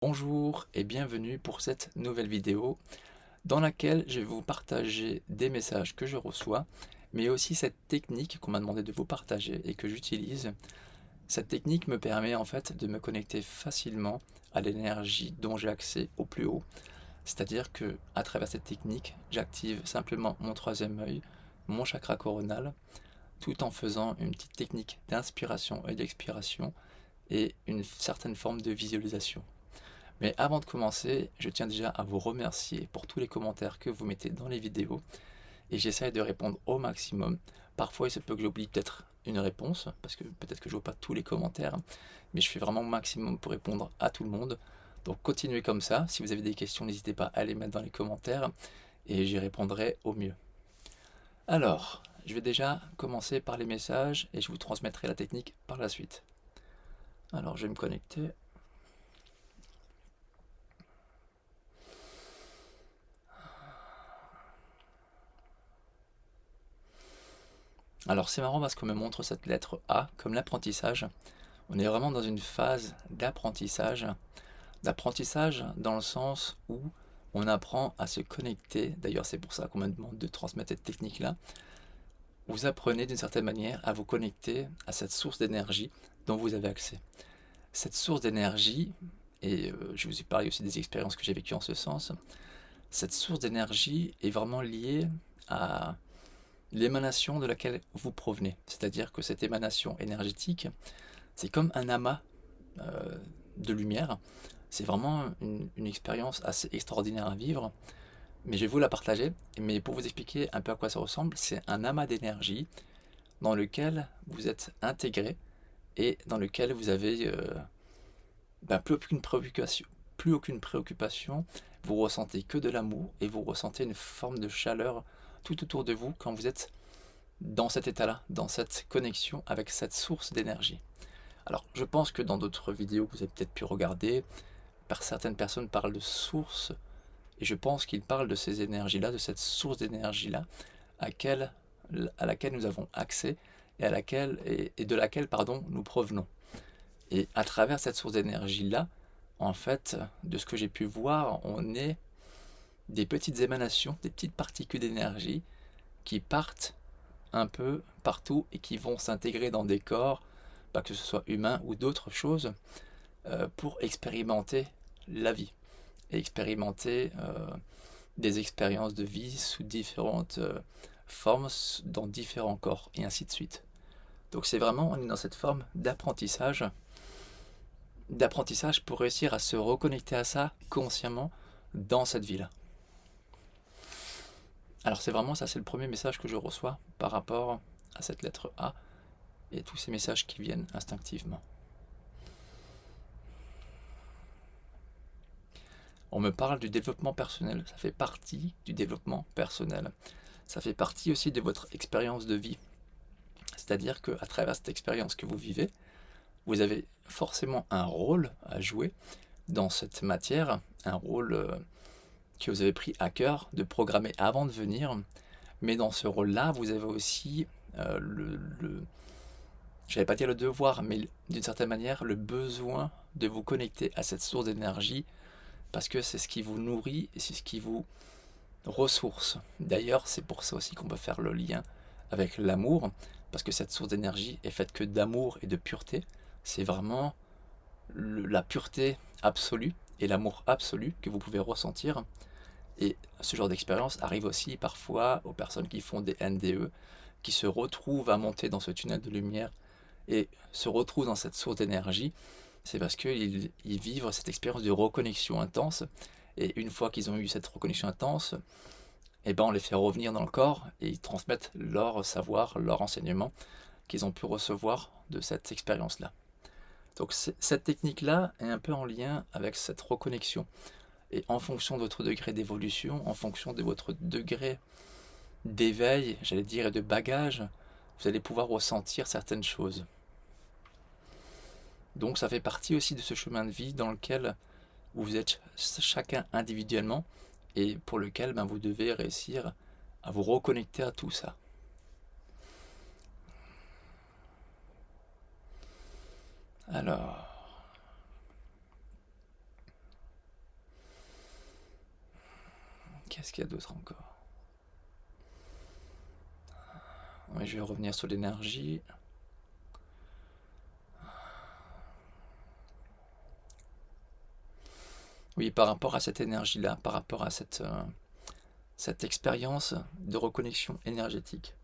Bonjour et bienvenue pour cette nouvelle vidéo dans laquelle je vais vous partager des messages que je reçois, mais aussi cette technique qu'on m'a demandé de vous partager et que j'utilise. Cette technique me permet en fait de me connecter facilement à l'énergie dont j'ai accès au plus haut. C'est-à-dire que à travers cette technique, j'active simplement mon troisième œil, mon chakra coronal, tout en faisant une petite technique d'inspiration et d'expiration et une certaine forme de visualisation. Mais avant de commencer, je tiens déjà à vous remercier pour tous les commentaires que vous mettez dans les vidéos et j'essaie de répondre au maximum. Parfois, il se peut que j'oublie peut-être une réponse parce que peut-être que je ne vois pas tous les commentaires, mais je fais vraiment au maximum pour répondre à tout le monde. Donc continuez comme ça. Si vous avez des questions, n'hésitez pas à les mettre dans les commentaires et j'y répondrai au mieux. Alors, je vais déjà commencer par les messages et je vous transmettrai la technique par la suite. Alors, je vais me connecter. Alors c'est marrant parce qu'on me montre cette lettre A comme l'apprentissage. On est vraiment dans une phase d'apprentissage. D'apprentissage dans le sens où on apprend à se connecter. D'ailleurs c'est pour ça qu'on me demande de transmettre cette technique-là. Vous apprenez d'une certaine manière à vous connecter à cette source d'énergie dont vous avez accès. Cette source d'énergie, et je vous ai parlé aussi des expériences que j'ai vécues en ce sens, cette source d'énergie est vraiment liée à l'émanation de laquelle vous provenez. C'est-à-dire que cette émanation énergétique, c'est comme un amas euh, de lumière. C'est vraiment une expérience assez extraordinaire à vivre, mais je vais vous la partager. Mais pour vous expliquer un peu à quoi ça ressemble, c'est un amas d'énergie dans lequel vous êtes intégré et dans lequel vous avez plus aucune préoccupation. Vous ressentez que de l'amour et vous ressentez une forme de chaleur tout autour de vous quand vous êtes dans cet état-là, dans cette connexion avec cette source d'énergie. Alors, je pense que dans d'autres vidéos que vous avez peut-être pu regarder, certaines personnes parlent de source, et je pense qu'ils parlent de ces énergies-là, de cette source d'énergie-là, à laquelle nous avons accès et de laquelle nous provenons. Et à travers cette source d'énergie-là, en fait, de ce que j'ai pu voir, on est des petites émanations, des petites particules d'énergie qui partent un peu partout et qui vont s'intégrer dans des corps, que ce soit humains ou d'autres choses, pour expérimenter la vie et expérimenter des expériences de vie sous différentes formes, dans différents corps, et ainsi de suite. Donc c'est vraiment, on est dans cette forme d'apprentissage pour réussir à se reconnecter à ça consciemment dans cette vie-là. Alors c'est vraiment ça, c'est le premier message que je reçois par rapport à cette lettre A et tous ces messages qui viennent instinctivement. On me parle du développement personnel, ça fait partie du développement personnel. Ça fait partie aussi de votre expérience de vie. C'est-à-dire qu'à travers cette expérience que vous vivez, vous avez forcément un rôle à jouer dans cette matière, un rôle que vous avez pris à cœur de programmer avant de venir. Mais dans ce rôle-là, vous avez aussi je n'allais pas dire le devoir, mais d'une certaine manière, le besoin de vous connecter à cette source d'énergie parce que c'est ce qui vous nourrit et c'est ce qui vous ressource. D'ailleurs, c'est pour ça aussi qu'on peut faire le lien avec l'amour, parce que cette source d'énergie est faite que d'amour et de pureté. C'est vraiment la pureté absolue et l'amour absolu que vous pouvez ressentir. Et ce genre d'expérience arrive aussi parfois aux personnes qui font des NDE, qui se retrouvent à monter dans ce tunnel de lumière et se retrouvent dans cette source d'énergie. C'est parce qu'ils vivent cette expérience de reconnexion intense. Et une fois qu'ils ont eu cette reconnexion intense, on les fait revenir dans le corps et ils transmettent leur savoir, leur enseignement qu'ils ont pu recevoir de cette expérience-là. Donc cette technique-là est un peu en lien avec cette reconnexion. Et en fonction de votre degré d'évolution, en fonction de votre degré d'éveil, j'allais dire, et de bagage, vous allez pouvoir ressentir certaines choses. Donc ça fait partie aussi de ce chemin de vie dans lequel vous êtes chacun individuellement et pour lequel vous devez réussir à vous reconnecter à tout ça. Alors, Qu'est-ce qu'il y a d'autre encore? Oui, je vais revenir sur l'énergie. Oui, par rapport à cette énergie-là, par rapport à cette expérience de reconnexion énergétique.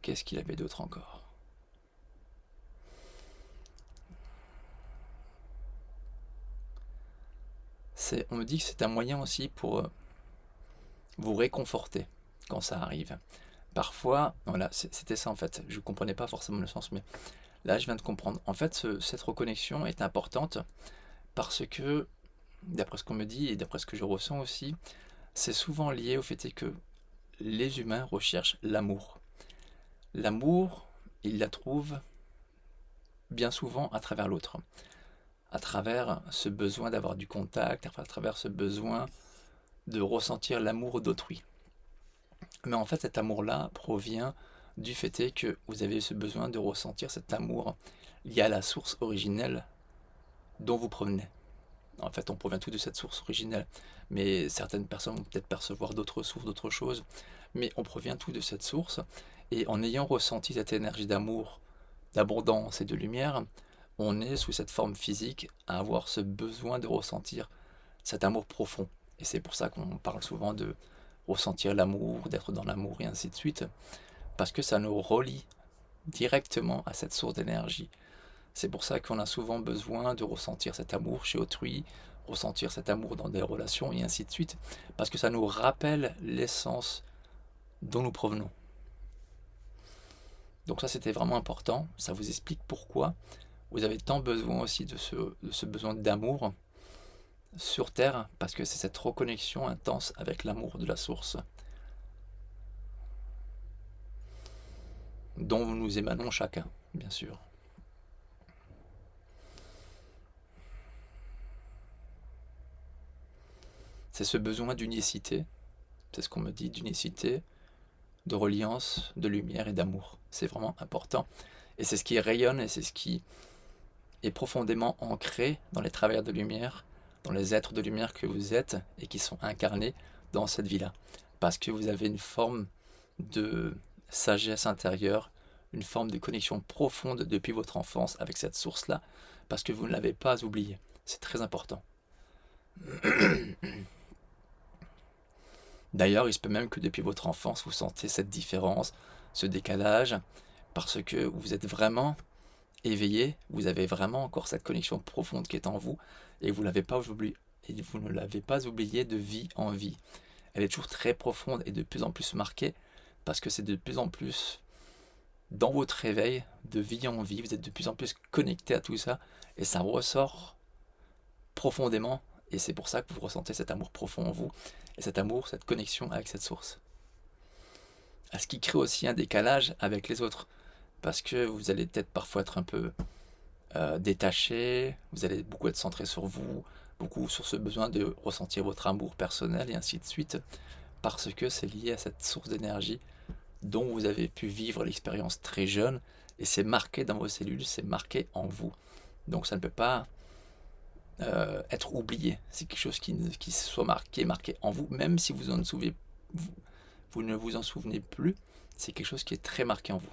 Qu'est-ce qu'il avait d'autre encore? On me dit que c'est un moyen aussi pour vous réconforter quand ça arrive. Parfois, voilà, c'était ça en fait. Je ne comprenais pas forcément le sens, mais là, je viens de comprendre. En fait, cette reconnexion est importante parce que, d'après ce qu'on me dit et d'après ce que je ressens aussi, c'est souvent lié au fait que les humains recherchent l'amour. L'amour, ils la trouvent bien souvent à travers l'autre, à travers ce besoin d'avoir du contact, à travers ce besoin de ressentir l'amour d'autrui. Mais en fait, cet amour-là provient du fait que vous avez ce besoin de ressentir cet amour lié à la source originelle dont vous provenez. En fait, on provient tous de cette source originelle, mais certaines personnes vont peut-être percevoir d'autres sources, d'autres choses, mais on provient tous de cette source, et en ayant ressenti cette énergie d'amour, d'abondance et de lumière, on est sous cette forme physique à avoir ce besoin de ressentir cet amour profond. Et c'est pour ça qu'on parle souvent de ressentir l'amour, d'être dans l'amour et ainsi de suite, parce que ça nous relie directement à cette source d'énergie. C'est pour ça qu'on a souvent besoin de ressentir cet amour chez autrui, ressentir cet amour dans des relations et ainsi de suite, parce que ça nous rappelle l'essence dont nous provenons. Donc ça, c'était vraiment important, ça vous explique pourquoi vous avez tant besoin aussi de ce besoin d'amour sur Terre, parce que c'est cette reconnexion intense avec l'amour de la source, dont nous émanons chacun, bien sûr. C'est ce besoin d'unicité, c'est ce qu'on me dit, d'unicité, de reliance, de lumière et d'amour. C'est vraiment important. Et c'est ce qui rayonne et c'est ce qui est profondément ancré dans les travailleurs de lumière, dans les êtres de lumière que vous êtes et qui sont incarnés dans cette vie-là. Parce que vous avez une forme de sagesse intérieure, une forme de connexion profonde depuis votre enfance avec cette source-là, parce que vous ne l'avez pas oubliée. C'est très important. D'ailleurs, il se peut même que depuis votre enfance, vous sentez cette différence, ce décalage, parce que vous êtes vraiment éveillé, vous avez vraiment encore cette connexion profonde qui est en vous, et vous ne l'avez pas oublié, et vous ne l'avez pas oublié de vie en vie. Elle est toujours très profonde et de plus en plus marquée, parce que c'est de plus en plus dans votre réveil, de vie en vie, vous êtes de plus en plus connecté à tout ça, et ça ressort profondément, et c'est pour ça que vous ressentez cet amour profond en vous, et cet amour, cette connexion avec cette source. À ce qui crée aussi un décalage avec les autres, parce que vous allez peut-être parfois être un peu détaché, vous allez beaucoup être centré sur vous, beaucoup sur ce besoin de ressentir votre amour personnel et ainsi de suite, parce que c'est lié à cette source d'énergie dont vous avez pu vivre l'expérience très jeune, et c'est marqué dans vos cellules, c'est marqué en vous. Donc ça ne peut pas être oublié. C'est quelque chose qui soit marqué en vous, même si vous ne vous en souvenez plus, c'est quelque chose qui est très marqué en vous.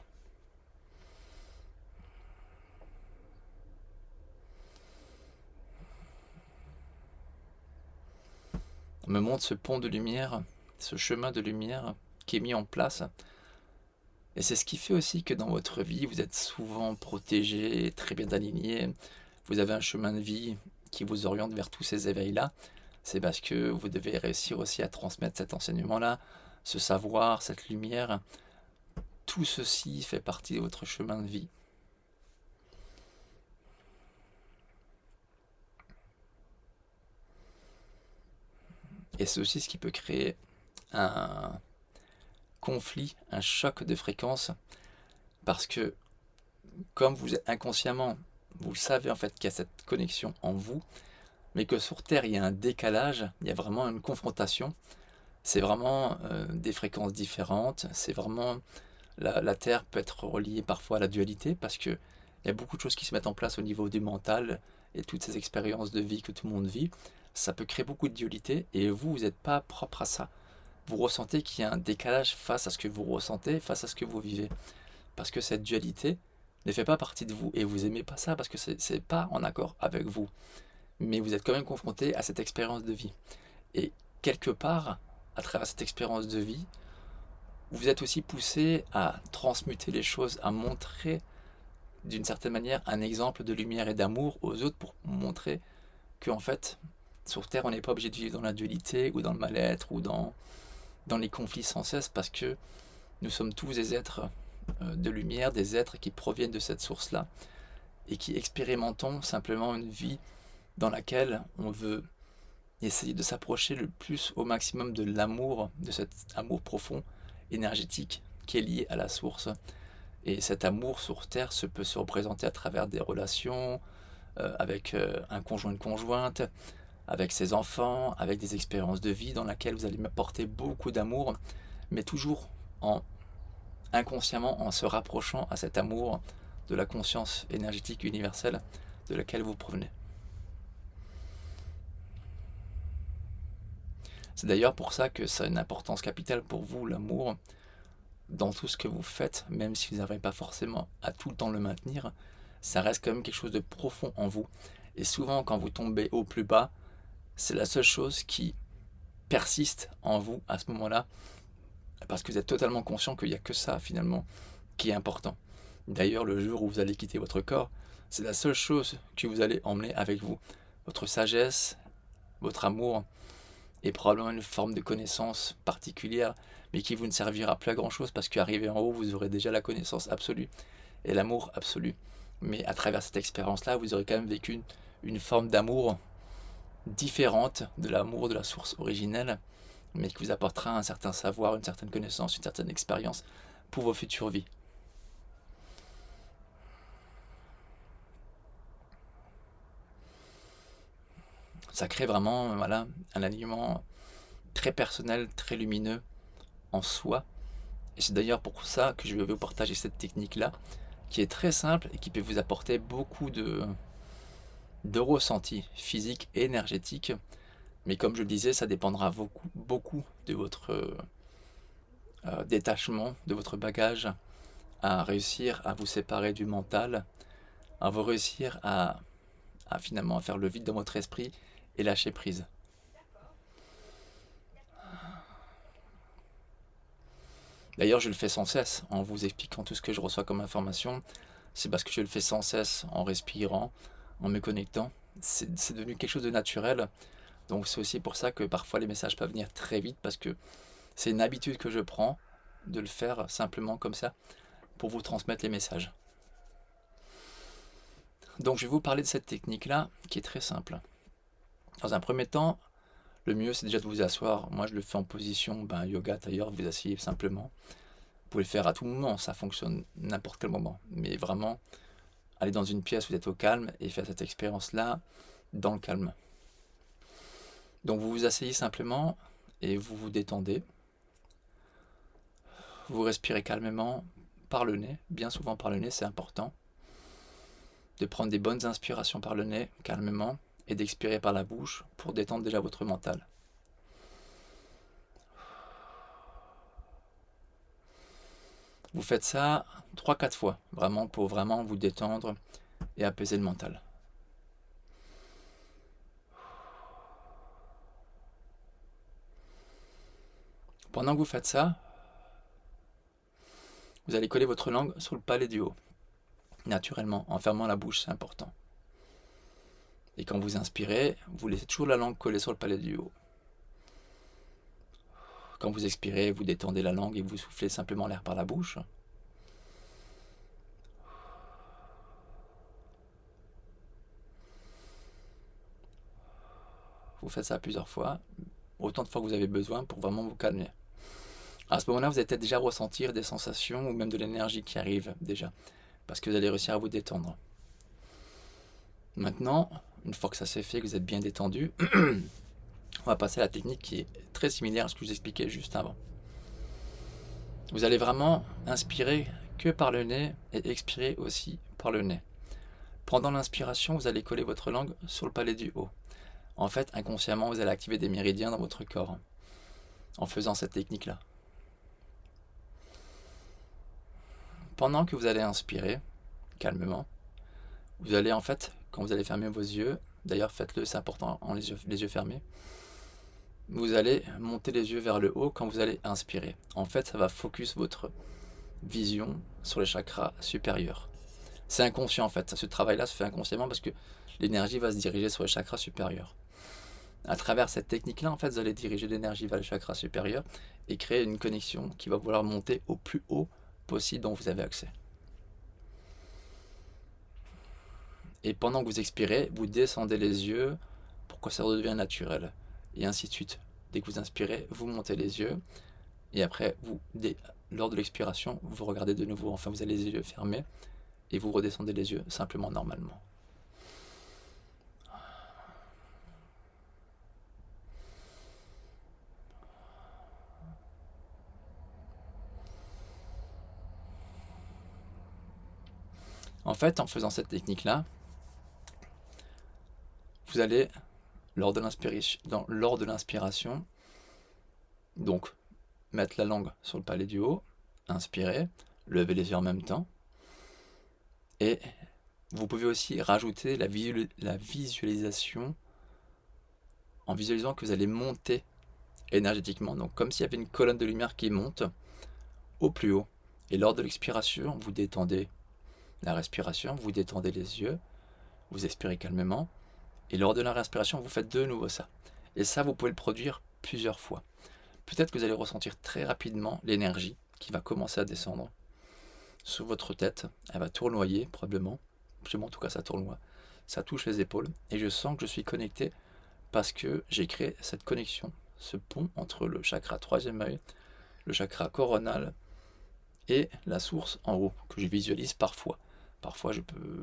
On me montre ce pont de lumière, ce chemin de lumière qui est mis en place. Et c'est ce qui fait aussi que dans votre vie, vous êtes souvent protégé, très bien aligné. Vous avez un chemin de vie qui vous oriente vers tous ces éveils-là. C'est parce que vous devez réussir aussi à transmettre cet enseignement-là, ce savoir, cette lumière. Tout ceci fait partie de votre chemin de vie. Et c'est aussi ce qui peut créer un conflit, un choc de fréquence, parce que comme vous êtes inconsciemment, vous savez en fait qu'il y a cette connexion en vous, mais que sur Terre il y a un décalage, il y a vraiment une confrontation, c'est vraiment des fréquences différentes, c'est vraiment la Terre peut être reliée parfois à la dualité, parce que il y a beaucoup de choses qui se mettent en place au niveau du mental et toutes ces expériences de vie que tout le monde vit, ça peut créer beaucoup de dualité et vous n'êtes pas propre à ça. Vous ressentez qu'il y a un décalage face à ce que vous ressentez, face à ce que vous vivez. Parce que cette dualité ne fait pas partie de vous et vous n'aimez pas ça parce que c'est pas en accord avec vous. Mais vous êtes quand même confronté à cette expérience de vie. Et quelque part, à travers cette expérience de vie, vous êtes aussi poussé à transmuter les choses, à montrer d'une certaine manière un exemple de lumière et d'amour aux autres pour montrer qu'en fait, sur Terre, on n'est pas obligé de vivre dans la dualité ou dans le mal-être ou dans les conflits sans cesse parce que nous sommes tous des êtres de lumière, des êtres qui proviennent de cette source-là et qui expérimentons simplement une vie dans laquelle on veut essayer de s'approcher le plus au maximum de l'amour, de cet amour profond, énergétique, qui est lié à la source. Et cet amour sur Terre peut se représenter à travers des relations, avec un conjoint, une conjointe, avec ses enfants, avec des expériences de vie dans lesquelles vous allez m'apporter beaucoup d'amour, mais toujours inconsciemment en se rapprochant à cet amour de la conscience énergétique universelle de laquelle vous provenez. C'est d'ailleurs pour ça que ça a une importance capitale pour vous, l'amour, dans tout ce que vous faites, même si vous n'arrivez pas forcément à tout le temps le maintenir, ça reste quand même quelque chose de profond en vous. Et souvent, quand vous tombez au plus bas, c'est la seule chose qui persiste en vous à ce moment-là, parce que vous êtes totalement conscient qu'il n'y a que ça, finalement, qui est important. D'ailleurs, le jour où vous allez quitter votre corps, c'est la seule chose que vous allez emmener avec vous. Votre sagesse, votre amour, et probablement une forme de connaissance particulière, mais qui vous ne servira plus à grand-chose, parce qu'arrivé en haut, vous aurez déjà la connaissance absolue et l'amour absolu. Mais à travers cette expérience-là, vous aurez quand même vécu une forme d'amour différente de l'amour de la source originelle, mais qui vous apportera un certain savoir, une certaine connaissance, une certaine expérience pour vos futures vies. Ça crée vraiment un alignement très personnel, très lumineux en soi. Et c'est d'ailleurs pour ça que je vais vous partager cette technique-là, qui est très simple et qui peut vous apporter beaucoup de ressentis physiques et énergétiques. Mais comme je le disais, ça dépendra beaucoup de votre détachement, de votre bagage, à réussir à vous séparer du mental, à vous réussir à finalement faire le vide dans votre esprit et lâcher prise. D'ailleurs, je le fais sans cesse en vous expliquant tout ce que je reçois comme information. C'est parce que je le fais sans cesse en respirant, en me connectant. C'est devenu quelque chose de naturel. Donc c'est aussi pour ça que parfois les messages peuvent venir très vite, parce que c'est une habitude que je prends de le faire simplement comme ça pour vous transmettre les messages. Donc je vais vous parler de cette technique-là qui est très simple. Dans un premier temps, le mieux c'est déjà de vous asseoir. Moi je le fais en position yoga d'ailleurs, vous asseyez simplement. Vous pouvez le faire à tout moment, ça fonctionne n'importe quel moment. Mais vraiment, allez dans une pièce où vous êtes au calme et faire cette expérience-là dans le calme. Donc vous vous asseyez simplement et vous vous détendez. Vous respirez calmement par le nez, bien souvent par le nez, c'est important. De prendre des bonnes inspirations par le nez, calmement, et d'expirer par la bouche pour détendre déjà votre mental. Vous faites ça 3-4 fois, vraiment pour vraiment vous détendre et apaiser le mental. Pendant que vous faites ça, vous allez coller votre langue sur le palais du haut, naturellement, en fermant la bouche, c'est important. Et quand vous inspirez, vous laissez toujours la langue collée sur le palais du haut. Quand vous expirez, vous détendez la langue et vous soufflez simplement l'air par la bouche. Vous faites ça plusieurs fois, autant de fois que vous avez besoin pour vraiment vous calmer. À ce moment-là, vous allez peut-être déjà ressentir des sensations ou même de l'énergie qui arrive déjà, parce que vous allez réussir à vous détendre. Maintenant, une fois que ça s'est fait, que vous êtes bien détendu, on va passer à la technique qui est très similaire à ce que je vous expliquais juste avant. Vous allez vraiment inspirer que par le nez et expirer aussi par le nez. Pendant l'inspiration, vous allez coller votre langue sur le palais du haut. En fait, inconsciemment, vous allez activer des méridiens dans votre corps en faisant cette technique-là. Pendant que vous allez inspirer, calmement, vous allez en fait, quand vous allez fermer vos yeux, d'ailleurs faites-le, c'est important, en les yeux fermés, vous allez monter les yeux vers le haut quand vous allez inspirer. En fait, ça va focus votre vision sur les chakras supérieurs. C'est inconscient en fait, ce travail-là se fait inconsciemment parce que l'énergie va se diriger sur les chakras supérieurs. À travers cette technique-là, en fait, vous allez diriger l'énergie vers les chakras supérieurs et créer une connexion qui va vouloir monter au plus haut possible dont vous avez accès. Et pendant que vous expirez, vous descendez les yeux pour que ça redevienne naturel. Et ainsi de suite. Dès que vous inspirez, vous montez les yeux. Et après, lors de l'expiration, vous regardez de nouveau. Enfin, vous avez les yeux fermés. Et vous redescendez les yeux simplement normalement. En fait, en faisant cette technique-là, vous allez, lors de l'inspiration, donc mettre la langue sur le palais du haut, inspirer, lever les yeux en même temps, et vous pouvez aussi rajouter la visualisation en visualisant que vous allez monter énergétiquement, donc comme s'il y avait une colonne de lumière qui monte au plus haut. Et lors de l'expiration, vous détendez la respiration, vous détendez les yeux, vous expirez calmement, et lors de la respiration, vous faites de nouveau ça. Et ça, vous pouvez le produire plusieurs fois. Peut-être que vous allez ressentir très rapidement l'énergie qui va commencer à descendre sur votre tête. Elle va tournoyer, probablement. Chez moi, en tout cas, ça tournoie. Ça touche les épaules. Et je sens que je suis connecté parce que j'ai créé cette connexion, ce pont entre le chakra troisième œil, le chakra coronal et la source en haut, que je visualise parfois. Parfois,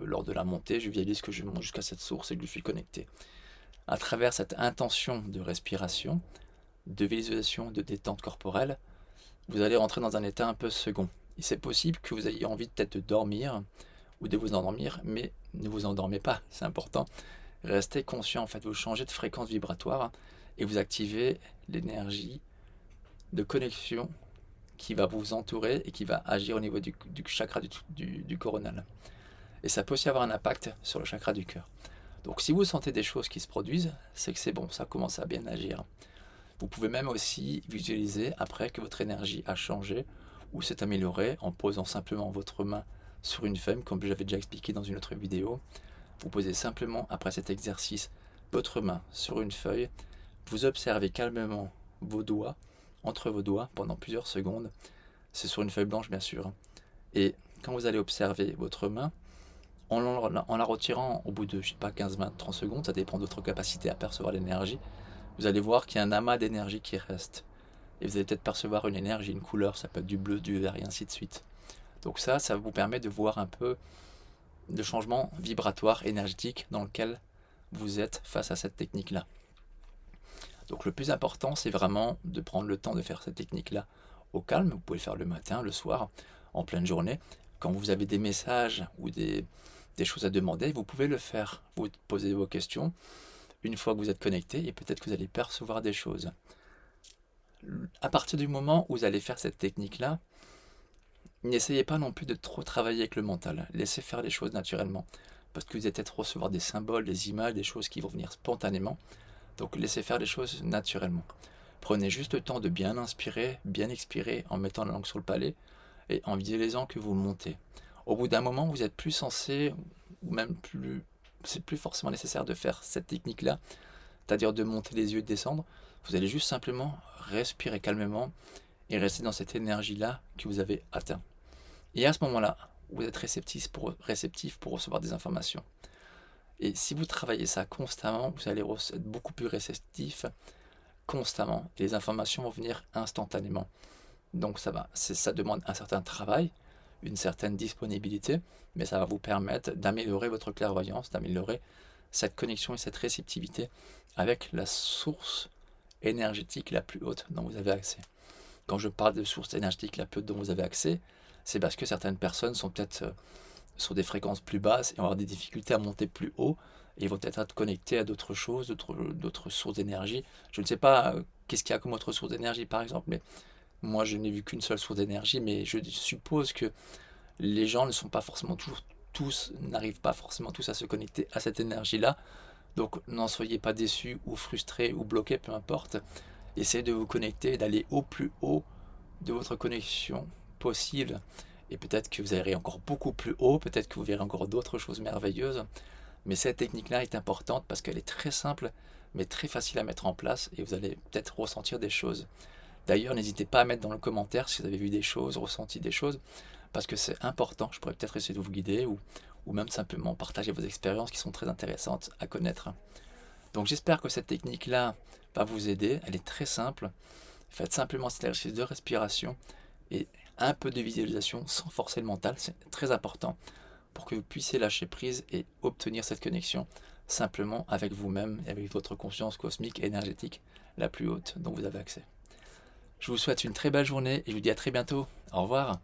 lors de la montée, je visualise que je monte jusqu'à cette source et que je suis connecté. À travers cette intention de respiration, de visualisation, de détente corporelle, vous allez rentrer dans un état un peu second. Et c'est possible que vous ayez envie peut-être de dormir ou de vous endormir, mais ne vous endormez pas, c'est important. Restez conscient, en fait, vous changez de fréquence vibratoire et vous activez l'énergie de connexion qui va vous entourer et qui va agir au niveau du chakra du coronal. Et ça peut aussi avoir un impact sur le chakra du cœur. Donc si vous sentez des choses qui se produisent, c'est que c'est bon, ça commence à bien agir. Vous pouvez même aussi visualiser après que votre énergie a changé ou s'est améliorée en posant simplement votre main sur une feuille, comme j'avais déjà expliqué dans une autre vidéo. Vous posez simplement, après cet exercice, votre main sur une feuille, vous observez calmement vos doigts, entre vos doigts, pendant plusieurs secondes. C'est sur une feuille blanche, bien sûr. Et quand vous allez observer votre main, en la retirant au bout de, 15, 20, 30 secondes, ça dépend de votre capacité à percevoir l'énergie, vous allez voir qu'il y a un amas d'énergie qui reste. Et vous allez peut-être percevoir une énergie, une couleur, ça peut être du bleu, du vert, et ainsi de suite. Donc ça vous permet de voir un peu le changement vibratoire, énergétique dans lequel vous êtes face à cette technique-là. Donc le plus important, c'est vraiment de prendre le temps de faire cette technique-là au calme. Vous pouvez le faire le matin, le soir, en pleine journée. Quand vous avez des messages ou des choses à demander, vous pouvez le faire. Vous posez vos questions une fois que vous êtes connecté et peut-être que vous allez percevoir des choses. À partir du moment où vous allez faire cette technique-là, n'essayez pas non plus de trop travailler avec le mental. Laissez faire les choses naturellement. Parce que vous allez peut-être recevoir des symboles, des images, des choses qui vont venir spontanément. Donc laissez faire les choses naturellement. Prenez juste le temps de bien inspirer, bien expirer en mettant la langue sur le palais et en visualisant que vous montez. Au bout d'un moment, vous êtes plus censé, ou même plus, c'est plus forcément nécessaire de faire cette technique-là, c'est-à-dire de monter les yeux et de descendre. Vous allez juste simplement respirer calmement et rester dans cette énergie-là que vous avez atteint. Et à ce moment-là, vous êtes réceptif pour recevoir des informations. Et si vous travaillez ça constamment, vous allez être beaucoup plus réceptif constamment. Et les informations vont venir instantanément. Donc ça demande un certain travail, une certaine disponibilité, mais ça va vous permettre d'améliorer votre clairvoyance, d'améliorer cette connexion et cette réceptivité avec la source énergétique la plus haute dont vous avez accès. Quand je parle de source énergétique la plus haute dont vous avez accès, c'est parce que certaines personnes sont peut-être sur des fréquences plus basses et vont avoir des difficultés à monter plus haut et vont peut-être être connectés à d'autres choses, d'autres sources d'énergie. Je ne sais pas qu'est-ce qu'il y a comme autre source d'énergie par exemple, mais moi je n'ai vu qu'une seule source d'énergie, mais je suppose que les gens ne sont pas forcément toujours tous, n'arrivent pas forcément tous à se connecter à cette énergie-là. Donc n'en soyez pas déçus ou frustrés ou bloqués, peu importe. Essayez de vous connecter, d'aller au plus haut de votre connexion possible. Et peut-être que vous irez encore beaucoup plus haut, peut-être que vous verrez encore d'autres choses merveilleuses. Mais cette technique-là est importante parce qu'elle est très simple, mais très facile à mettre en place et vous allez peut-être ressentir des choses. D'ailleurs, n'hésitez pas à mettre dans le commentaire si vous avez vu des choses, ressenti des choses, parce que c'est important. Je pourrais peut-être essayer de vous guider ou même simplement partager vos expériences qui sont très intéressantes à connaître. Donc j'espère que cette technique-là va vous aider. Elle est très simple. Faites simplement cet exercice de respiration et un peu de visualisation sans forcer le mental. C'est très important pour que vous puissiez lâcher prise et obtenir cette connexion simplement avec vous-même et avec votre conscience cosmique et énergétique la plus haute dont vous avez accès. Je vous souhaite une très belle journée et je vous dis à très bientôt. Au revoir.